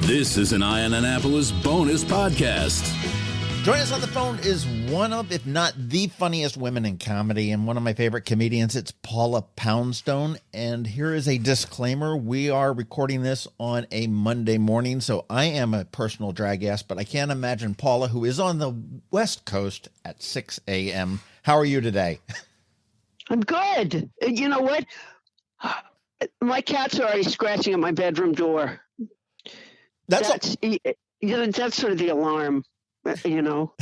This is an Eye on Annapolis bonus podcast. Joining us on the phone is one of, if not the funniest women in comedy, and one of my favorite comedians. It's Paula Poundstone. And here is a disclaimer. We are recording this on a Monday morning, so I am a personal drag ass, but I can't imagine Paula, who is on the West Coast at 6 a.m. How are you today? I'm good. You know what? My cats are already scratching at my bedroom door. That's sort of the alarm, you know.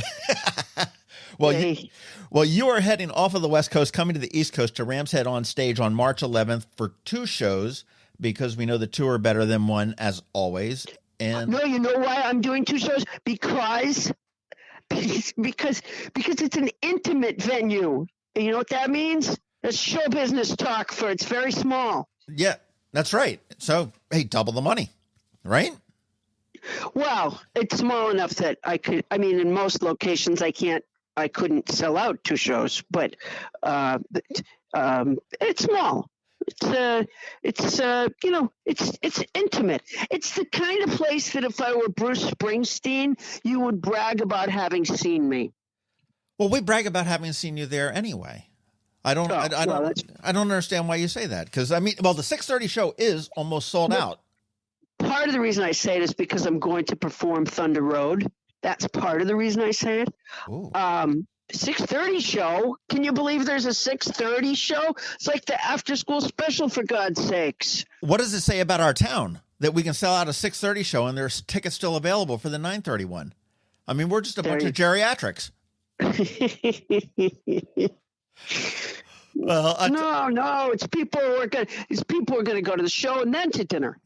Well, you are heading off of the West Coast, coming to the East Coast to Ram's Head on stage on March 11th for 2 shows, because we know the 2 are better than 1, as always. And no, you know why I'm doing 2 shows? Because it's an intimate venue. You know what that means? It's show business talk for it's very small. Yeah, that's right. So, hey, double the money, right? Well, it's small enough that in most locations I couldn't sell out 2 shows, but it's small. It's intimate. It's the kind of place that if I were Bruce Springsteen, you would brag about having seen me. Well, we brag about having seen you there anyway. I don't understand why you say that. Because the 6:30 show is almost sold out. Part of the reason I say it is because I'm going to perform Thunder Road. That's part of the reason I say it. 6:30 show. Can you believe there's a 6:30 show? It's like the after school special, for God's sakes. What does it say about our town that we can sell out a 6:30 show and there's tickets still available for the 9:30 one? I mean, we're just a bunch of geriatrics. Well, no, it's people who are going to go to the show and then to dinner.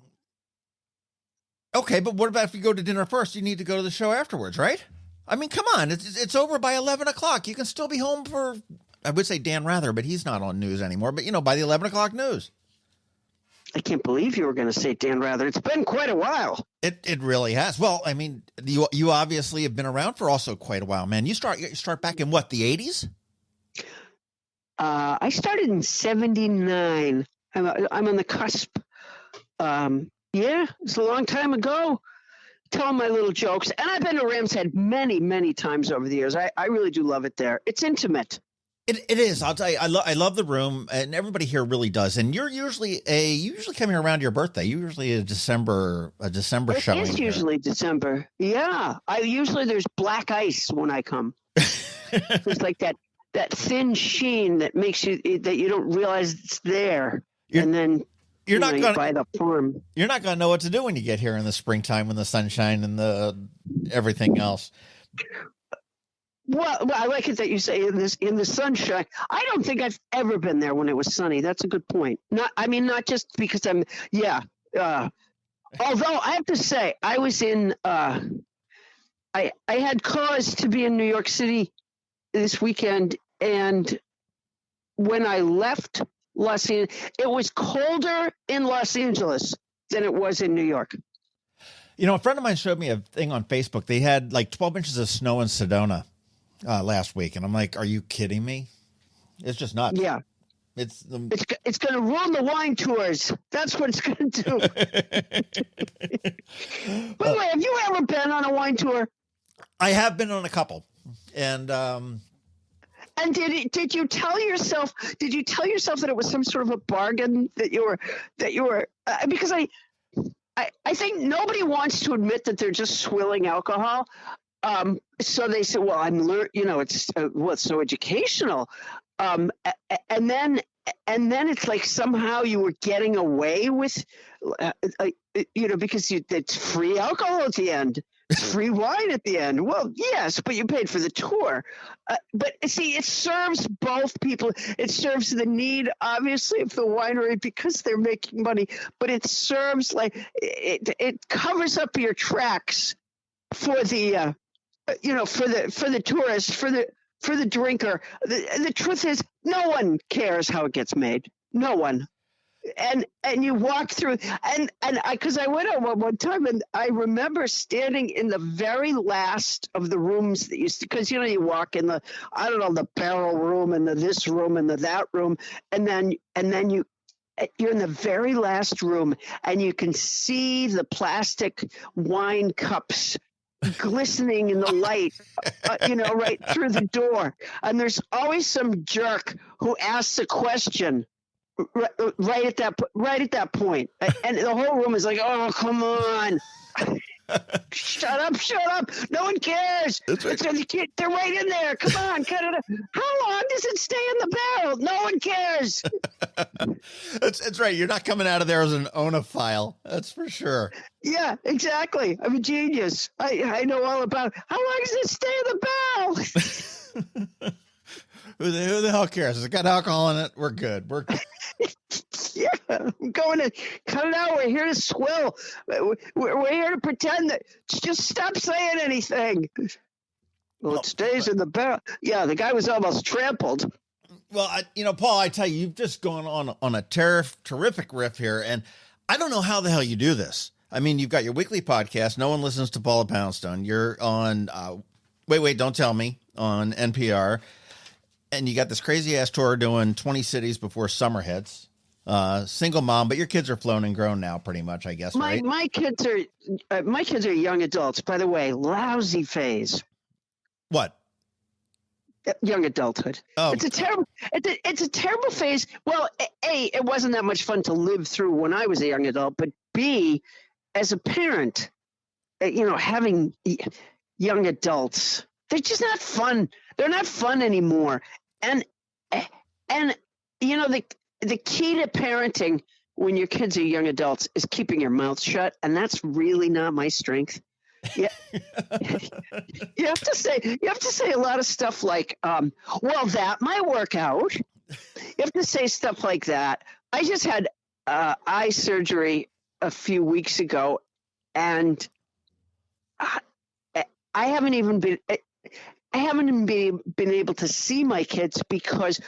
Okay, but what about if you go to dinner first? You need to go to the show afterwards, right? I mean, come on. It's over by 11 o'clock. You can still be home for, I would say Dan Rather, but he's not on news anymore. But, by the 11 o'clock news. I can't believe you were going to say Dan Rather. It's been quite a while. It really has. Well, I mean, you obviously have been around for also quite a while, man. You start back in what, the 80s? I started in 79. I'm on the cusp. Yeah, it's a long time ago. Telling my little jokes. And I've been to Ram's Head many, many times over the years. I really do love it there. It's intimate. It is. I'll tell you, I love the room, and everybody here really does. And you usually come here around your birthday. Usually a December showing. It is usually December. Yeah. There's black ice when I come. It's like that thin sheen that makes you don't realize it's there. And then You're not going to buy the farm. You're not going to know what to do when you get here in the springtime, when the sunshine and the everything else. Well, I like it that you say in the sunshine. I don't think I've ever been there when it was sunny. That's a good point. Not just because I'm. Yeah. Although I have to say, I was in. I had cause to be in New York City this weekend, and when I left Los Angeles, it was colder in Los Angeles than it was in New York. A friend of mine showed me a thing on Facebook. They had like 12 inches of snow in Sedona last week, and I'm like, "Are you kidding me?" It's just nuts. Yeah, it's going to ruin the wine tours. That's what it's going to do. By the way, have you ever been on a wine tour? I have been on a couple, and. And did you tell yourself that it was some sort of a bargain that you were because I think nobody wants to admit that they're just swilling alcohol. So they said, well, it's so educational. And then it's like somehow you were getting away with, because it's free alcohol at the end. Free wine at the end. Well, yes, but you paid for the tour. But see, it serves both people. It serves the need, obviously, of the winery because they're making money. But it serves it covers up your tracks for the for the tourist, for the drinker. The truth is, no one cares how it gets made. No one. And you walk through, and because I went on one time, and I remember standing in the very last of the rooms that because you walk in the barrel room and the this room and the that room, and then you you're in the very last room, and you can see the plastic wine cups glistening in the light, right through the door. And there's always some jerk who asks a question right at that point, and the whole room is like, "Oh, come on." Shut up. No one cares. That's right. They're right in there. Come on, cut it up. How long does it stay in the barrel? No one cares. That's right. You're not coming out of there as an onophile. That's for sure. Yeah, exactly. I'm a genius. I know all about how long does it stay in the barrel? Who the hell cares? It's got alcohol in it. We're good. Yeah, I'm going to cut it out. We're here to swill. We're here to pretend that. Just stop saying anything. Well, it stays in the barrel. Yeah, the guy was almost trampled. Well, Paul, I tell you, you've just gone on a terrific riff here, and I don't know how the hell you do this. I mean, you've got your weekly podcast. No one listens to Paula Poundstone. You're on, wait, don't tell me, on NPR. And you got this crazy ass tour doing 20 cities before summer hits. Single mom, but your kids are flown and grown now, pretty much, I guess. Right? My kids are young adults. By the way, lousy phase. What? Young adulthood. Oh, it's a terrible phase. Well, A, it wasn't that much fun to live through when I was a young adult, but B, as a parent, having young adults, they're just not fun. They're not fun anymore. And the key to parenting when your kids are young adults is keeping your mouth shut, and that's really not my strength. Yeah, you have to say a lot of stuff like, "Well, that might work out." You have to say stuff like that. I just had eye surgery a few weeks ago, and I haven't even been able to see my kids because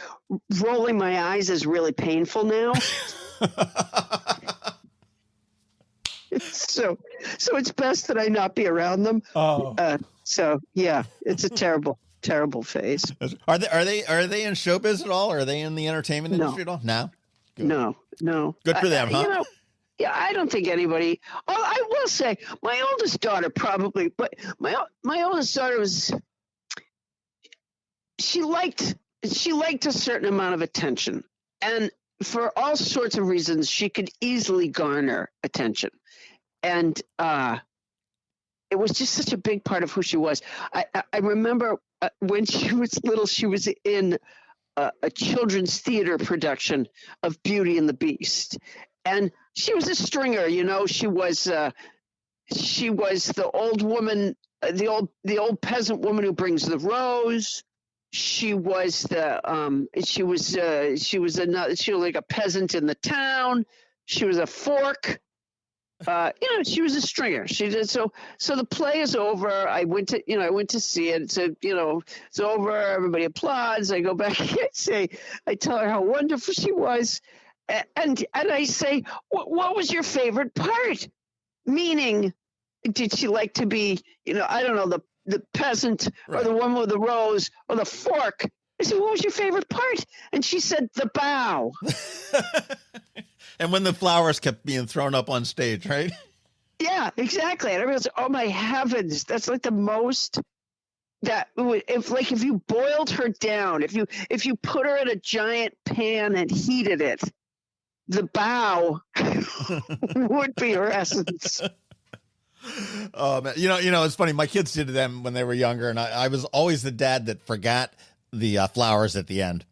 rolling my eyes is really painful now. So it's best that I not be around them. Oh. So yeah, it's a terrible phase. Are they in showbiz at all? Are they in the entertainment industry at all? No. Good. No. Good for them, huh? Yeah, I don't think anybody. Oh, I will say my oldest daughter probably, but my oldest daughter was. She liked a certain amount of attention, and for all sorts of reasons, she could easily garner attention, and it was just such a big part of who she was. I remember when she was little, she was in a children's theater production of Beauty and the Beast, and she was a stringer. She was the old woman, the old peasant woman who brings the rose. She was she was like a peasant in the town. She was a fork. She was a stringer. She did so the play is over. I went to see it. So, it's over. Everybody applauds. I go back and I tell her how wonderful she was. And I say, what was your favorite part? Meaning, did she like to be, I don't know, the peasant or the woman with the rose or the fork? I said, what was your favorite part? And she said, the bow. And when the flowers kept being thrown up on stage, right? Yeah, exactly. And everyone's like, oh my heavens, that's like the most that if you boiled her down, if you put her in a giant pan and heated it, the bow would be her essence. Oh man, it's funny. My kids did them when they were younger, and I was always the dad that forgot the flowers at the end.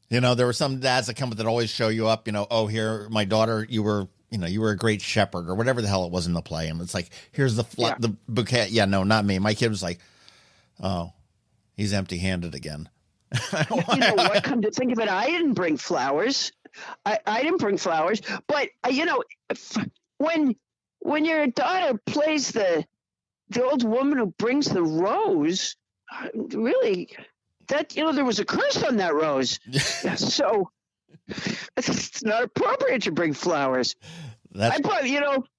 There were some dads that come that always show you up. Oh, here, my daughter, you were a great shepherd or whatever the hell it was in the play, and it's like, here's the bouquet. Yeah, no, not me. My kid was like, oh, he's empty-handed again. You know what? Come to think of it, I didn't bring flowers. I didn't bring flowers, but when your daughter plays the old woman who brings the rose, really, that there was a curse on that rose, so it's not appropriate to bring flowers. I brought,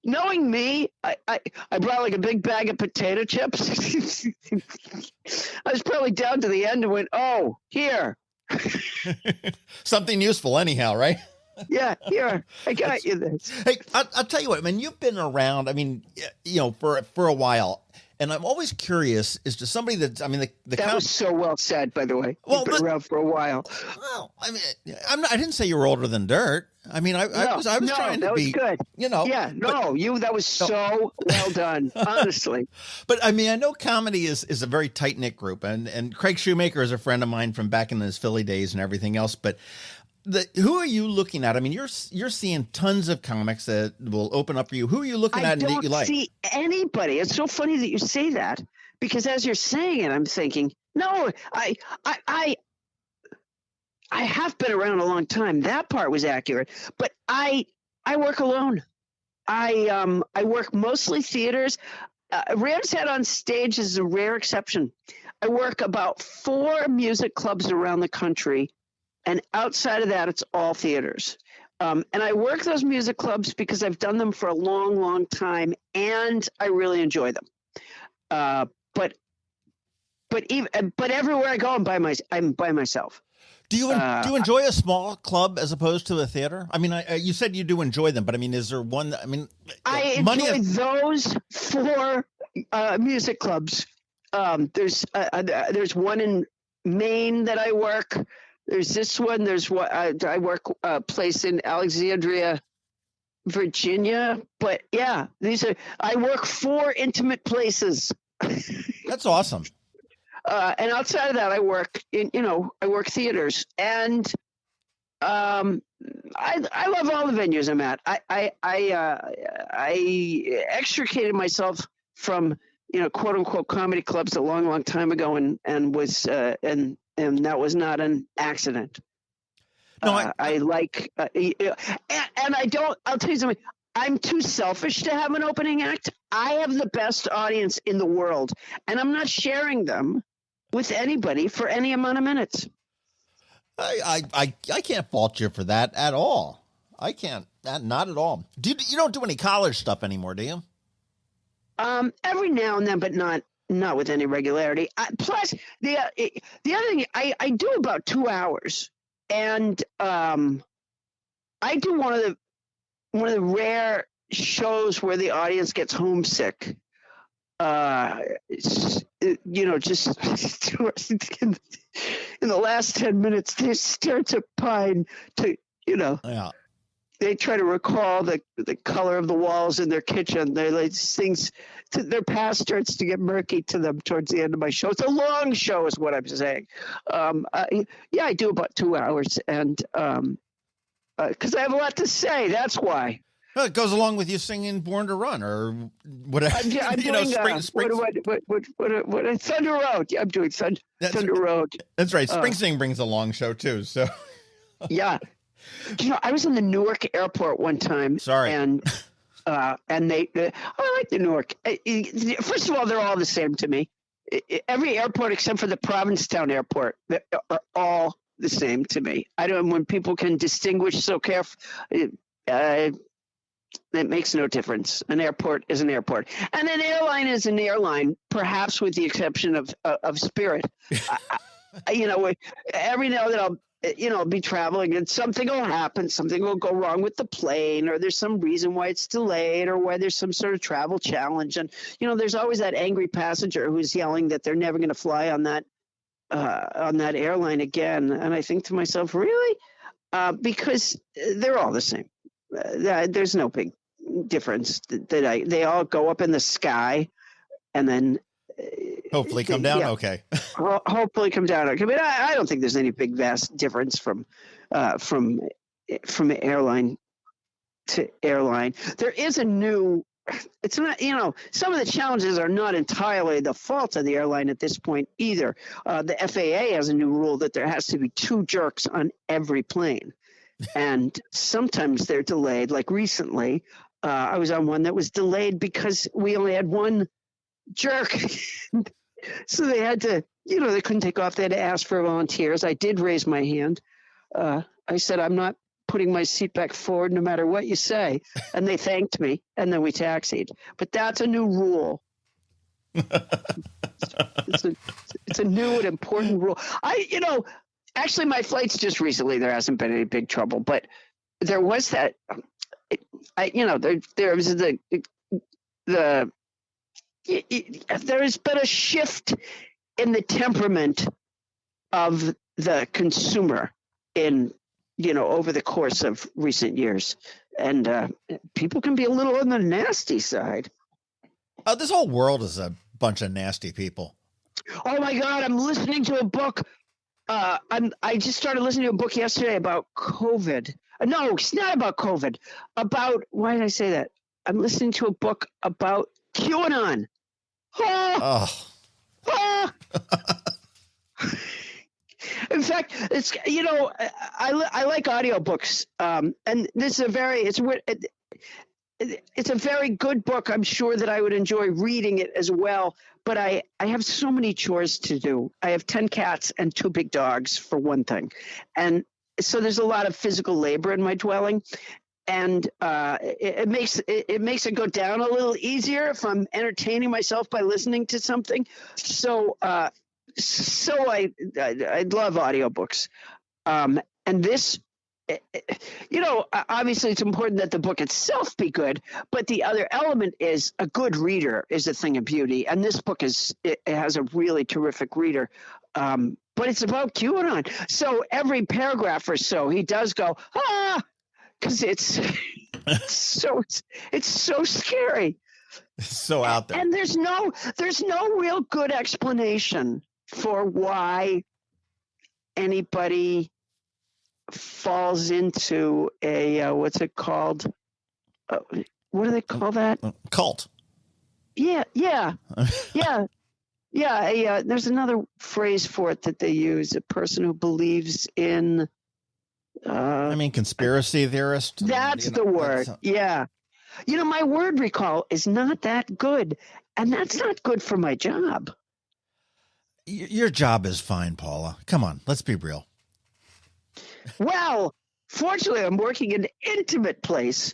knowing me, I brought like a big bag of potato chips. I was probably down to the end and went, oh, here. Something useful anyhow, right? Yeah, here, I got you this. Hey, I'll tell you what, man, you've been around, I mean, for a while. And I'm always curious as to somebody that's, I mean, that was so well said, by the way. Well, You've been around for a while. Well, I mean, I didn't say you were older than dirt. I mean, I was trying to be good. Yeah, that was so well done, honestly. But I mean, I know comedy is a very tight knit group, and Craig Shoemaker is a friend of mine from back in his Philly days and everything else. But who are you looking at? I mean, you're seeing tons of comics that will open up for you. Who are you looking at that you like? I don't see anybody. It's so funny that you say that, because as you're saying it, I'm thinking, no, I have been around a long time. That part was accurate, but I work alone. I work mostly theaters. Ram's Head on stage is a rare exception. I work about 4 music clubs around the country. And outside of that, it's all theaters. And I work those music clubs because I've done them for a long, long time, and I really enjoy them. But everywhere I go, I'm by myself. Do you enjoy a small club as opposed to a theater? I mean, you said you do enjoy them, but I mean, is there one? I mean, I enjoy those 4 music clubs. There's one in Maine that I work. There's this one. There's what I work a place in Alexandria, Virginia. But yeah, I work 4 intimate places. That's awesome. And outside of that, I work theaters, and I love all the venues I'm at. I extricated myself from quote unquote comedy clubs a long, long time ago, and was and that was not an accident. No, I like, and I don't. I'll tell you something. I'm too selfish to have an opening act. I have the best audience in the world, and I'm not sharing them with anybody for any amount of minutes. I can't fault you for that at all. I can't, not at all. You don't do any college stuff anymore, do you? Every now and then, but not with any regularity. Plus, the other thing, I do about 2 hours, and I do one of the rare shows where the audience gets homesick. Just in the last 10 minutes, they stare to pine to, Yeah. They try to recall the color of the walls in their kitchen. They like things. Their past starts to get murky to them towards the end of my show. It's a long show, is what I'm saying. I do about 2 hours, and because I have a lot to say. That's why. Well, it goes along with you singing "Born to Run" or whatever. I'm doing Thunder Road. Yeah, I'm doing Thunder Road. That's right. Springsteen brings a long show too. So. Yeah. I was in the Newark airport one time. Sorry. And I like the Newark. First of all, they're all the same to me. Every airport except for the Provincetown airport are all the same to me. I don't. When people can distinguish so carefully, it makes no difference. An airport is an airport, and an airline is an airline, perhaps with the exception of Spirit. Every now and then I'll be traveling and something will happen. Something will go wrong with the plane, or there's some reason why it's delayed, or why there's some sort of travel challenge. And, there's always that angry passenger who's yelling that they're never going to fly on that airline again. And I think to myself, really? Because they're all the same. There's no big difference. They all go up in the sky and then hopefully come down okay. Hopefully come down okay. But I don't think there's any big vast difference from airline to airline. There is a new. It's not. Some of the challenges are not entirely the fault of the airline at this point either. The FAA has a new rule that there has to be 2 jerks on every plane, and sometimes they're delayed. Like recently, I was on one that was delayed because we only had 1 jerk. So they had to, they couldn't take off. They had to ask for volunteers. I did raise my hand. I said, I'm not putting my seat back forward no matter what you say. And they thanked me, and then we taxied. But that's a new rule. It's a new and important rule. Actually, my flights just recently, there hasn't been any big trouble. But there was that, there was there's been a shift in the temperament of the consumer over the course of recent years. And people can be a little on the nasty side. This whole world is a bunch of nasty people. Oh my God, I'm listening to a book. I just started listening to a book yesterday about COVID. No, it's not about COVID. Why did I say that? I'm listening to a book about QAnon. In fact, it's I like audiobooks, and this is it's a very good book. I'm sure that I would enjoy reading it as well. But I have so many chores to do. I have 10 cats and 2 big dogs, for one thing, and so there's a lot of physical labor in my dwelling. And it makes it go down a little easier if I'm entertaining myself by listening to something. So I love audiobooks. And this, obviously it's important that the book itself be good, but the other element is a good reader is a thing of beauty. And this book it has a really terrific reader. But it's about QAnon. So every paragraph or so he does go, because it's so scary. It's so out there. And there's no real good explanation for why anybody falls into a what's it called? What do they call that? Cult. Yeah. There's another phrase for it that they use. A person who believes in. Conspiracy theorist. That's the word. Yeah. My word recall is not that good, and that's not good for my job. Your job is fine, Paula. Come on, let's be real. Well, fortunately, I'm working in an intimate place.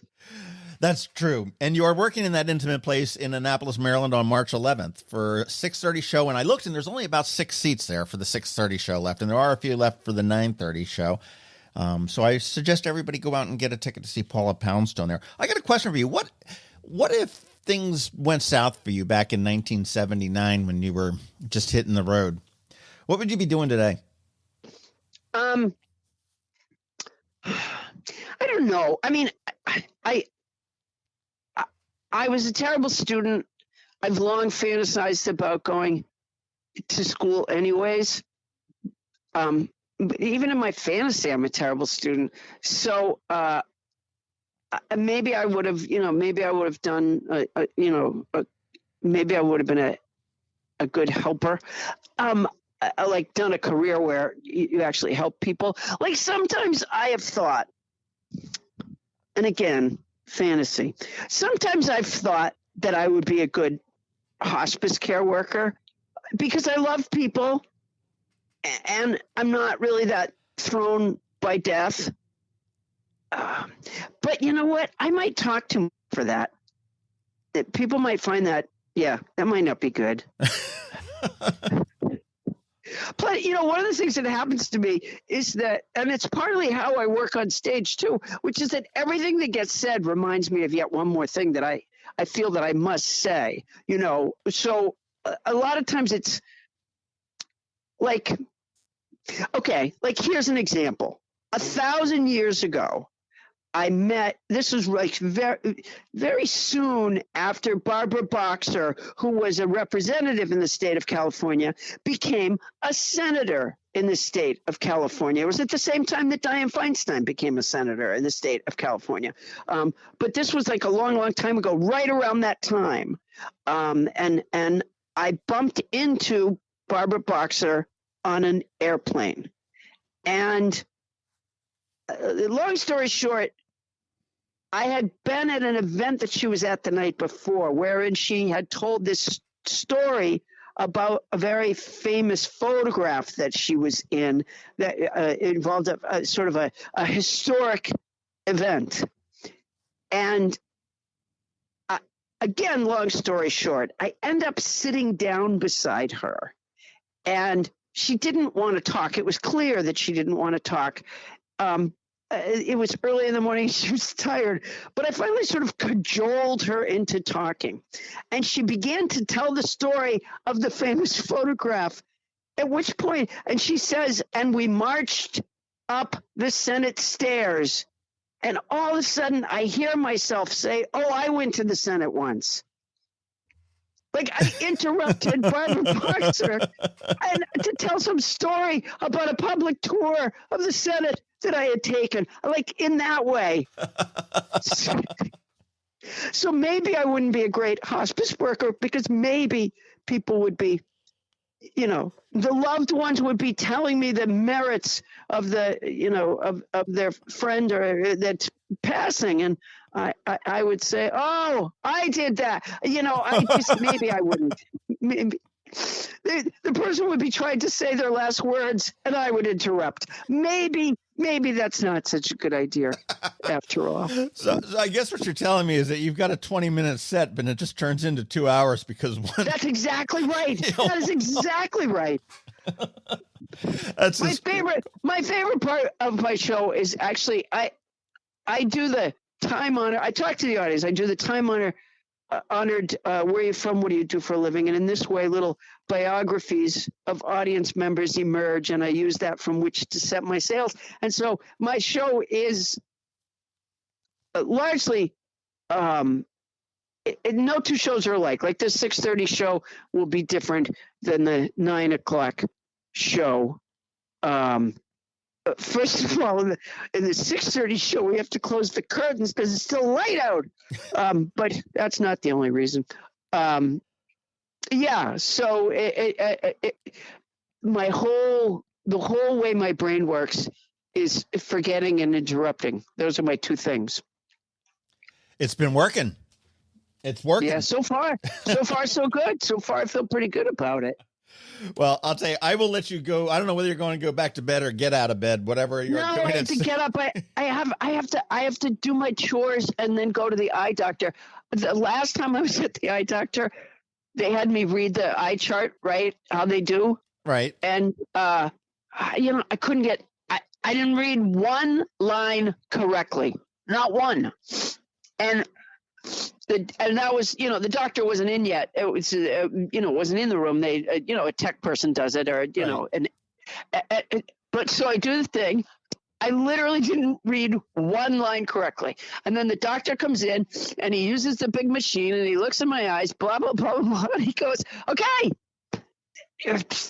That's true. And you are working in that intimate place in Annapolis, Maryland on March 11th for a 6:30 show. And I looked, and there's only about 6 seats there for the 6:30 show left. And there are a few left for the 9:30 show. So I suggest everybody go out and get a ticket to see Paula Poundstone there. I got a question for you. What if things went south for you back in 1979 when you were just hitting the road? What would you be doing today? I don't know. I was a terrible student. I've long fantasized about going to school anyways. But even in my fantasy, I'm a terrible student. So maybe I would have, maybe I would have done, maybe I would have been a good helper. I done a career where you actually help people. Like sometimes I have thought, and again, fantasy. Sometimes I've thought that I would be a good hospice care worker because I love people. And I'm not really that thrown by death. But you know what? I might talk to him for that. People might find that, that might not be good. But, one of the things that happens to me is that, and it's partly how I work on stage too, which is that everything that gets said reminds me of yet one more thing that I feel that I must say, So a lot of times it's like, okay, here's an example. 1,000 years ago, this was very, very soon after Barbara Boxer, who was a representative in the state of California, became a senator in the state of California. It was at the same time that Dianne Feinstein became a senator in the state of California. But this was a long, long time ago, right around that time. And I bumped into Barbara Boxer on an airplane. And long story short, I had been at an event that she was at the night before, wherein she had told this story about a very famous photograph that she was in that involved a sort of a historic event. And again, long story short, I end up sitting down beside her, and she didn't want to talk. It was clear that she didn't want to talk. it was early in the morning. She was tired, but I finally sort of cajoled her into talking. And she began to tell the story of the famous photograph, at which point, and she says, and we marched up the Senate stairs. And all of a sudden, I hear myself say, oh, I went to the Senate once. Like, I interrupted Barbara Boxer and to tell some story about a public tour of the Senate that I had taken, like in that way. So maybe I wouldn't be a great hospice worker, because maybe people would be, the loved ones would be telling me the merits of of their friend or that's passing. And I would say, oh, I did that. Maybe I wouldn't. Maybe the person would be trying to say their last words and I would interrupt. Maybe that's not such a good idea after all. So I guess what you're telling me is that you've got a 20-minute set, but it just turns into 2 hours because one. That's exactly right. That is exactly right. That's my favorite part of my show is actually I do the time honor. I talk to the audience. I do the time honored where are you from, what do you do for a living, and in this way little biographies of audience members emerge, and I use that from which to set my sails. And so my show is largely no two shows are alike. Like this 6:30 show will be different than the 9 o'clock show. First of all, in the 6:30 show, we have to close the curtains because it's still light out. But that's not the only reason. So the whole way my brain works is forgetting and interrupting. Those are my two things. It's been working. It's working. Yeah, so far so good. So far, I feel pretty good about it. Well, I'll tell you, I will let you go. I don't know whether you're going to go back to bed or get out of bed, whatever you're doing. No, I have to get up. I have to do my chores and then go to the eye doctor. The last time I was at the eye doctor, they had me read the eye chart, right? How they do. Right. And, I couldn't get, I didn't read one line correctly. Not one. And that was, the doctor wasn't in yet. It was, wasn't in the room. They, a tech person does it, or, but so I do the thing. I literally didn't read one line correctly. And then the doctor comes in and he uses the big machine and he looks in my eyes, blah, blah, blah, blah, blah. And he goes, okay,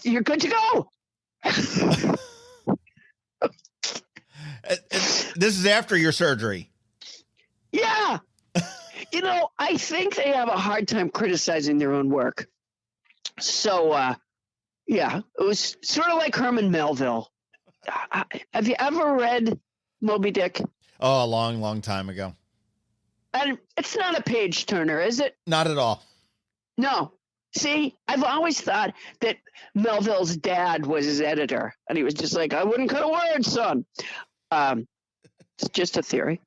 you're good to go. This is after your surgery. Yeah. I think they have a hard time criticizing their own work. So, it was sort of like Herman Melville. Have you ever read Moby Dick? Oh, a long, long time ago. And it's not a page turner, is it? Not at all. No. See, I've always thought that Melville's dad was his editor, and he was just like, I wouldn't cut a word, son. It's just a theory.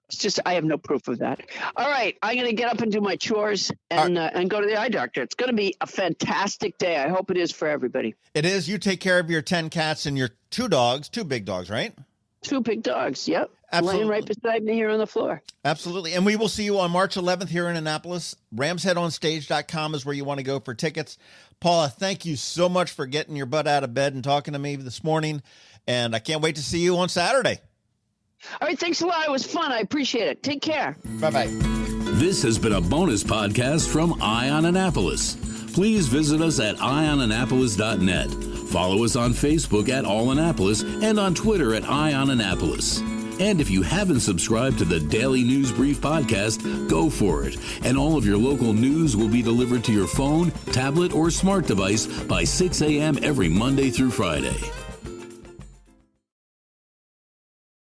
I have no proof of that. All right. I'm going to get up and do my chores and go to the eye doctor. It's going to be a fantastic day. I hope it is for everybody. It is. You take care of your 10 cats and your 2 dogs, 2 big dogs, right? 2 big dogs. Yep. Absolutely. Laying right beside me here on the floor. Absolutely. And we will see you on March 11th here in Annapolis. RamsHeadOnStage.com is where you want to go for tickets. Paula, thank you so much for getting your butt out of bed and talking to me this morning. And I can't wait to see you on Saturday. All right, thanks a lot. It was fun. I appreciate it. Take care. Bye-bye. This has been a bonus podcast from Eye on Annapolis. Please visit us at eyeonannapolis.net. Follow us on Facebook at All Annapolis and on Twitter at Eye on Annapolis. And if you haven't subscribed to the Daily News Brief podcast, go for it. And all of your local news will be delivered to your phone, tablet, or smart device by 6 a.m. every Monday through Friday.